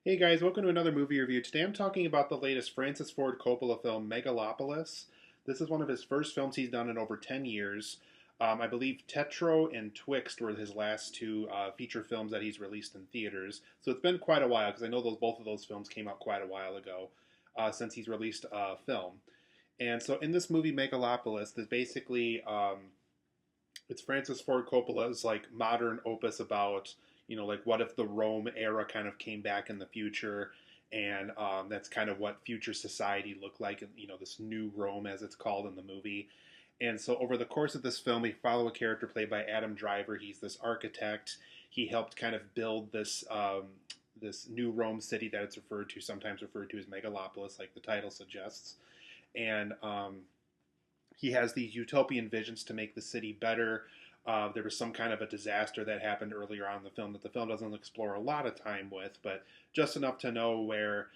Hey guys, welcome to another movie review. Today I'm talking about the latest Francis Ford Coppola film, Megalopolis. This is one of his first films he's done in over 10 years. I believe Tetro and Twixt were his last two feature films that he's released in theaters. So it's been quite a while because I know both of those films came out quite a while ago since he's released a film. And so in this movie, Megalopolis, there's basically it's Francis Ford Coppola's like modern opus about like what if the Rome era kind of came back in the future, and that's kind of what future society looked like, and this new Rome as it's called in the movie. And so over the course of this film, we follow a character played by Adam Driver. He's this architect. He helped kind of build this new Rome city that it's sometimes referred to as Megalopolis, like the title suggests. And he has these utopian visions to make the city better. There was some kind of a disaster that happened earlier on in the film that the film doesn't explore a lot of time with, but just enough to know where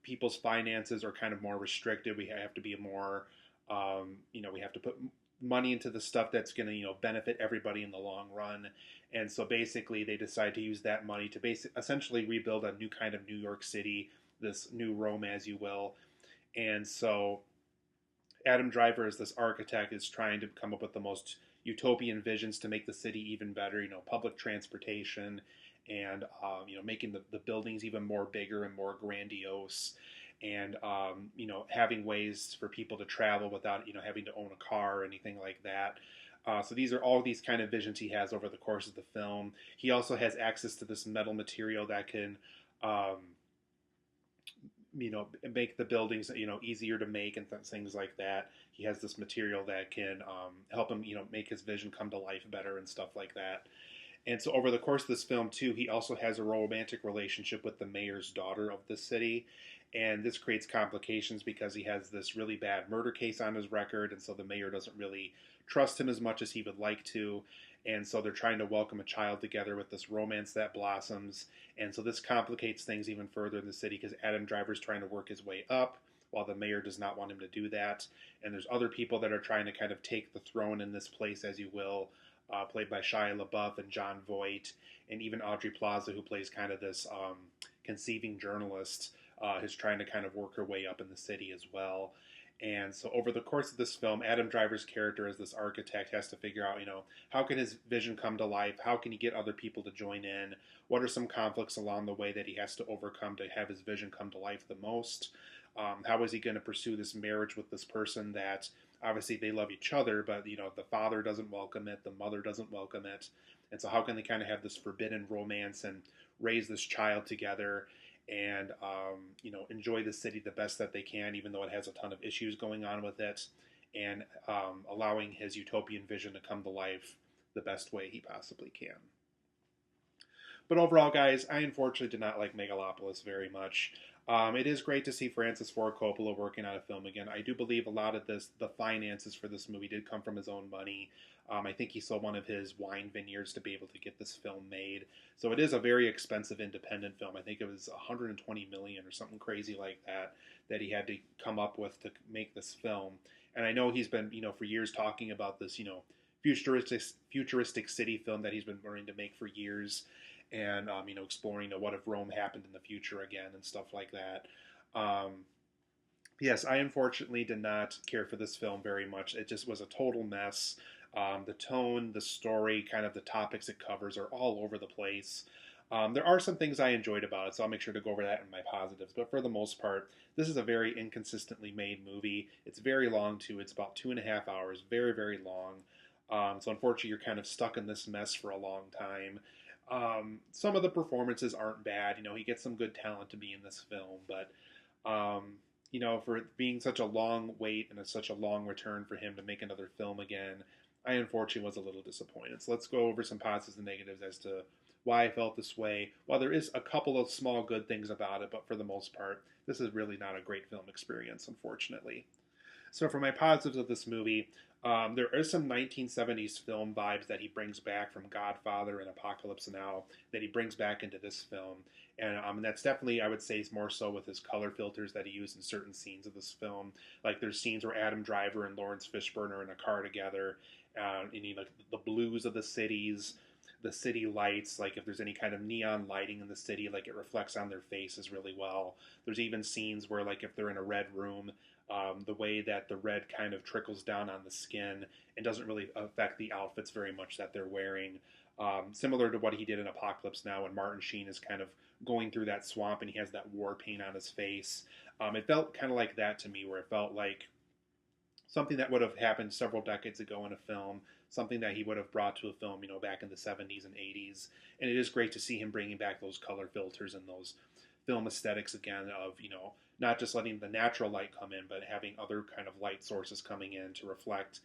people's finances are kind of more restricted. We have to be more, we have to put money into the stuff that's going to benefit everybody in the long run. And so basically, they decide to use that money to essentially rebuild a new kind of New York City, this new Rome, as you will. And so Adam Driver, as this architect, is trying to come up with the most utopian visions to make the city even better. Public transportation, and making the buildings even more bigger and more grandiose, and having ways for people to travel without having to own a car or anything like that. So these are all these kind of visions he has over the course of the film. He also has access to this metal material that can um, make the buildings easier to make and things like that. He has this material that can help him make his vision come to life better and stuff like that. And so over the course of this film too, he also has a romantic relationship with the mayor's daughter of the city. And this creates complications because he has this really bad murder case on his record, and so the mayor doesn't really trust him as much as he would like to. And so they're trying to welcome a child together with this romance that blossoms. And so this complicates things even further in the city because Adam Driver's trying to work his way up while the mayor does not want him to do that. And there's other people that are trying to kind of take the throne in this place, as you will, played by Shia LaBeouf and Jon Voight, and even Audrey Plaza, who plays kind of this conceiving journalist, who's trying to kind of work her way up in the city as well. And so over the course of this film, Adam Driver's character as this architect has to figure out, how can his vision come to life? How can he get other people to join in? What are some conflicts along the way that he has to overcome to have his vision come to life the most? How is he going to pursue this marriage with this person that obviously they love each other, but the father doesn't welcome it, the mother doesn't welcome it, and so how can they kind of have this forbidden romance and raise this child together and enjoy the city the best that they can, even though it has a ton of issues going on with it, and allowing his utopian vision to come to life the best way he possibly can. But overall, guys, I unfortunately did not like Megalopolis very much. It is great to see Francis Ford Coppola working on a film again. I do believe a lot of the finances for this movie did come from his own money. I think he sold one of his wine vineyards to be able to get this film made. So it is a very expensive independent film. I think it was 120 million or something crazy like that he had to come up with to make this film. And I know he's been, for years talking about this, futuristic city film that he's been wanting to make for years, and exploring what if Rome happened in the future again and stuff like that. Yes, I unfortunately did not care for this film very much. It just was a total mess. The tone, the story, kind of the topics it covers are all over the place. There are some things I enjoyed about it, so I'll make sure to go over that in my positives. But for the most part, this is a very inconsistently made movie. It's very long too. It's about 2.5 hours, very, very long. So unfortunately, you're kind of stuck in this mess for a long time. Some of the performances aren't bad. He gets some good talent to be in this film, but for it being such a long wait and such a long return for him to make another film again, I unfortunately was a little disappointed. So let's go over some positives and negatives as to why I felt this way. While there is a couple of small good things about it, but for the most part, this is really not a great film experience, unfortunately. So for my positives of this movie, there are some 1970s film vibes that he brings back from Godfather and Apocalypse Now that he brings back into this film. And that's definitely, I would say, is more so with his color filters that he used in certain scenes of this film. Like there's scenes where Adam Driver and Lawrence Fishburne are in a car together, and like the blues of the cities, the city lights, like if there's any kind of neon lighting in the city, like it reflects on their faces really well. There's even scenes where, like, if they're in a red room, the way that the red kind of trickles down on the skin and doesn't really affect the outfits very much that they're wearing. Similar to what he did in Apocalypse Now, when Martin Sheen is kind of going through that swamp and he has that war paint on his face. It felt kind of like that to me, where it felt like something that would have happened several decades ago in a film, something that he would have brought to a film, back in the 70s and 80s. And it is great to see him bringing back those color filters and those film aesthetics again of, not just letting the natural light come in, but having other kind of light sources coming in to reflect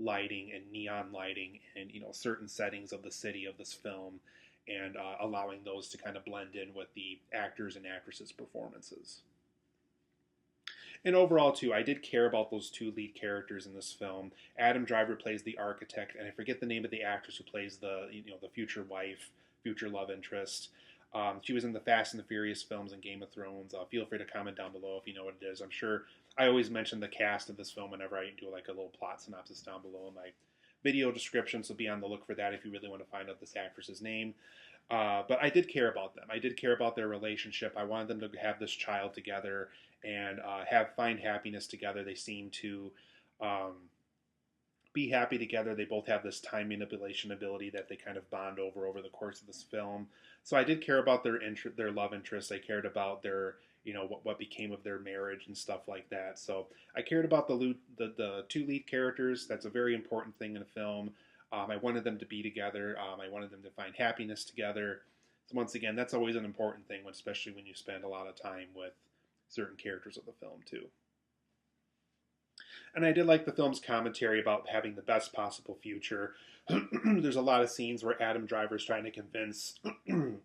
lighting and neon lighting and, certain settings of the city of this film, and allowing those to kind of blend in with the actors and actresses' performances. And overall, too, I did care about those two lead characters in this film. Adam Driver plays the architect, and I forget the name of the actress who plays the future wife, future love interest. She was in the Fast and the Furious films and Game of Thrones. Feel free to comment down below if you know what it is. I'm sure I always mention the cast of this film whenever I do like a little plot synopsis down below in my video description, so be on the look for that if you really want to find out this actress's name. But I did care about them. I did care about their relationship. I wanted them to have this child together and find happiness together. They seem to be happy together. They both have this time manipulation ability that they kind of bond over the course of this film. So I did care about their love interest. I cared about their what became of their marriage and stuff like that. So I cared about the two lead characters. That's a very important thing in a film. I wanted them to be together. I wanted them to find happiness together. So once again, that's always an important thing, especially when you spend a lot of time with certain characters of the film too. And I did like the film's commentary about having the best possible future. There's a lot of scenes where Adam Driver's trying to convince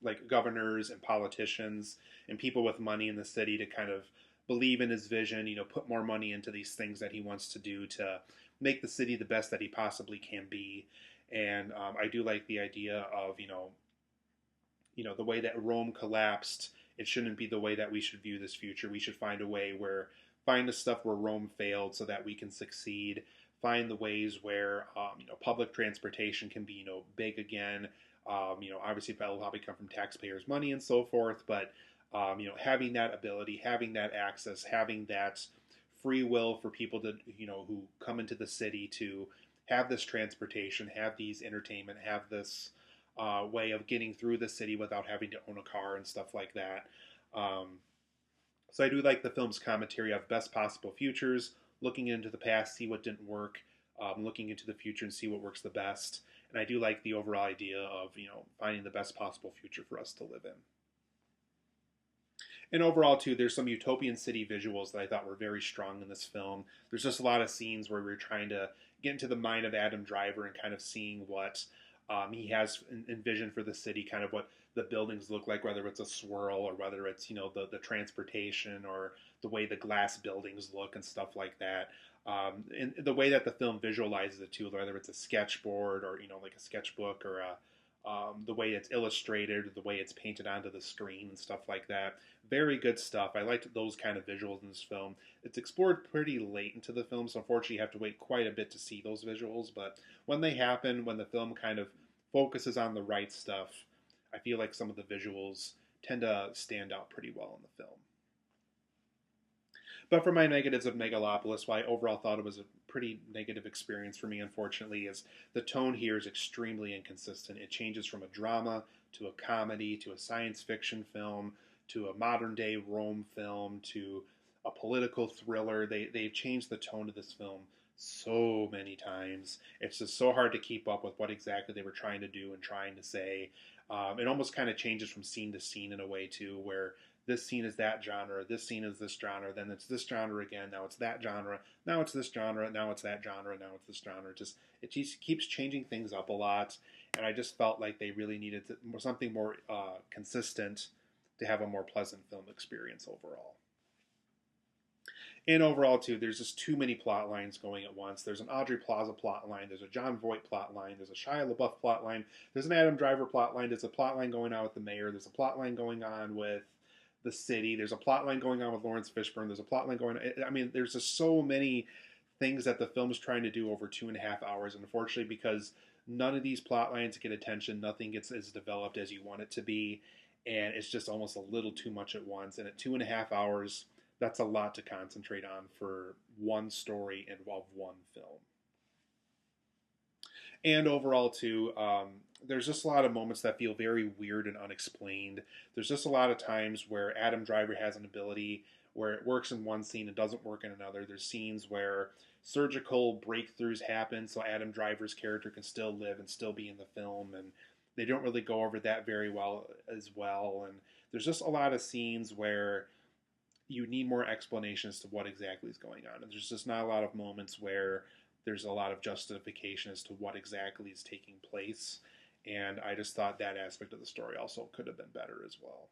like governors and politicians and people with money in the city to kind of believe in his vision, put more money into these things that he wants to do to make the city the best that he possibly can be. And I do like the idea of, the way that Rome collapsed. It shouldn't be the way that we should view this future. We should find the stuff where Rome failed so that we can succeed. Find the ways where, public transportation can be, big again. Obviously that'll probably come from taxpayers' money and so forth, but, having that ability, having that access, having that free will for people to, who come into the city to have this transportation, have these entertainment, have this way of getting through the city without having to own a car and stuff like that. So I do like the film's commentary of best possible futures, looking into the past, see what didn't work, looking into the future and see what works the best. And I do like the overall idea of, finding the best possible future for us to live in. And overall, too, there's some utopian city visuals that I thought were very strong in this film. There's just a lot of scenes where we're trying to get into the mind of Adam Driver and kind of seeing what he has envisioned for the city, kind of what the buildings look like, whether it's a swirl or whether it's, the transportation or the way the glass buildings look and stuff like that. And the way that the film visualizes it too, whether it's a sketchboard or, like a sketchbook or the way it's illustrated, the way it's painted onto the screen and stuff like that. Very good stuff. I liked those kind of visuals in this film. It's explored pretty late into the film, so unfortunately you have to wait quite a bit to see those visuals, but when they happen, when the film kind of focuses on the right stuff, I feel like some of the visuals tend to stand out pretty well in the film. But for my negatives of Megalopolis, why I overall thought it was a pretty negative experience for me, unfortunately, is the tone here is extremely inconsistent. It changes from a drama to a comedy to a science fiction film to a modern-day Rome film to a political thriller. They've changed the tone of this film so many times. It's just so hard to keep up with what exactly they were trying to do and trying to say. It almost kind of changes from scene to scene in a way, too, where this scene is that genre, this scene is this genre, then it's this genre again, now it's that genre, now it's this genre, now it's that genre, now it's this genre. It just keeps changing things up a lot, and I just felt like they really needed something more consistent to have a more pleasant film experience overall. And overall, too, there's just too many plot lines going at once. There's an Aubrey Plaza plot line, there's a Jon Voight plot line, there's a Shia LaBeouf plot line, there's an Adam Driver plot line, there's a plot line going on with the mayor, there's a plot line going on with the city, there's a plot line going on with Lawrence Fishburne, there's a plot line going on. I mean, there's just so many things that the film is trying to do over 2.5 hours, and unfortunately, because none of these plot lines get attention. Nothing gets as developed as you want it to be, and it's just almost a little too much at once. And at 2.5 hours, that's a lot to concentrate on for one story and of one film. And overall, too, there's just a lot of moments that feel very weird and unexplained. There's just a lot of times where Adam Driver has an ability where it works in one scene and doesn't work in another. There's scenes where surgical breakthroughs happen so Adam Driver's character can still live and still be in the film, and they don't really go over that very well as well. And there's just a lot of scenes where you need more explanations to what exactly is going on. And there's just not a lot of moments where there's a lot of justification as to what exactly is taking place. And I just thought that aspect of the story also could have been better as well.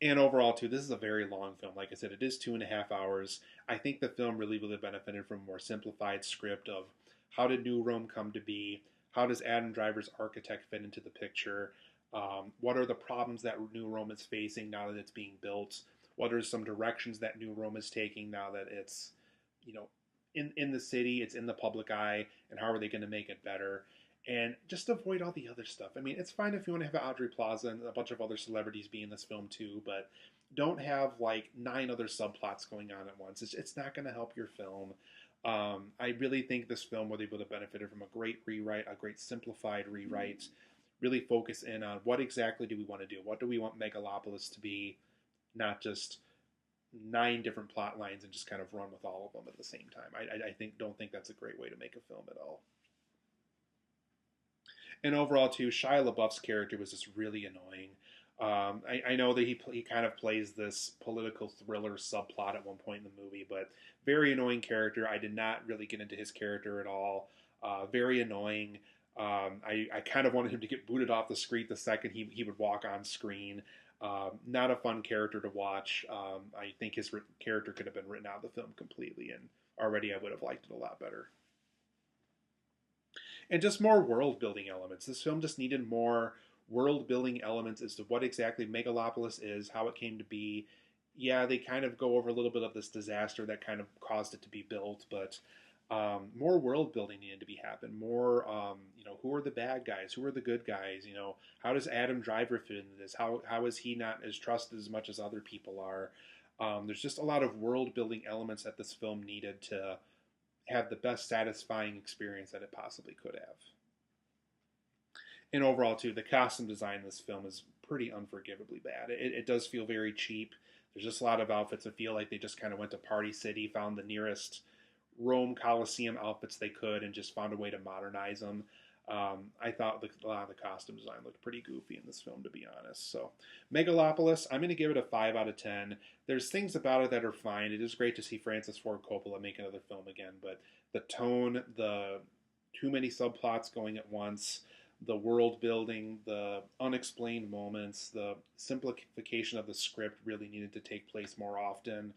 And overall, too, this is a very long film. Like I said, it is 2.5 hours. I think the film really would have benefited from a more simplified script of how did New Rome come to be? How does Adam Driver's architect fit into the picture? What are the problems that New Rome is facing now that it's being built? What are some directions that New Rome is taking now that it's, you know, in the city, it's in the public eye, and how are they going to make it better? And just avoid all the other stuff. I mean, it's fine if you want to have Audrey Plaza and a bunch of other celebrities be in this film too, but don't have like 9 other subplots going on at once. It's not going to help your film. I really think this film would have benefited from a great rewrite, a great simplified rewrite. Really focus in on what exactly do we want to do? What do we want Megalopolis to be? Not just 9 different plot lines and just kind of run with all of them at the same time. I don't think that's a great way to make a film at all. And overall, too, Shia LaBeouf's character was just really annoying. I know that he kind of plays this political thriller subplot at one point in the movie, but very annoying character. I did not really get into his character at all. Very annoying. I kind of wanted him to get booted off the screen the second he would walk on screen. Not a fun character to watch. I think his character could have been written out of the film completely, and already I would have liked it a lot better. And just more world building elements. This film just needed more world building elements as to what exactly Megalopolis is, how it came to be. Yeah, they kind of go over a little bit of this disaster that kind of caused it to be built, but more world building needed to be happen. More, who are the bad guys? Who are the good guys? How does Adam Driver fit into this? How is he not as trusted as much as other people are? There's just a lot of world building elements that this film needed to have the best satisfying experience that it possibly could have. And overall, too, the costume design in this film is pretty unforgivably bad. It does feel very cheap. There's just a lot of outfits that feel like they just kind of went to Party City, found the nearest Rome Coliseum outfits they could, and just found a way to modernize them. I thought a lot of the costume design looked pretty goofy in this film, to be honest. So, Megalopolis, I'm going to give it a 5 out of 10. There's things about it that are fine. It is great to see Francis Ford Coppola make another film again, but the tone, the too many subplots going at once, the world building, the unexplained moments, the simplification of the script really needed to take place more often.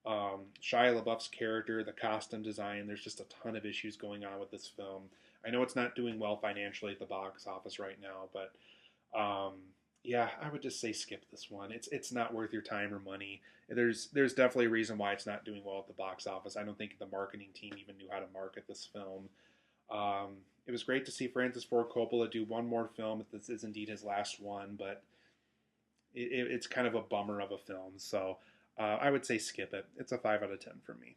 Shia LaBeouf's character, the costume design, there's just a ton of issues going on with this film. I know it's not doing well financially at the box office right now, but yeah, I would just say skip this one. It's not worth your time or money. There's definitely a reason why it's not doing well at the box office. I don't think the marketing team even knew how to market this film. It was great to see Francis Ford Coppola do one more film. If this is indeed his last one, but it's kind of a bummer of a film. So I would say skip it. It's a 5 out of 10 for me.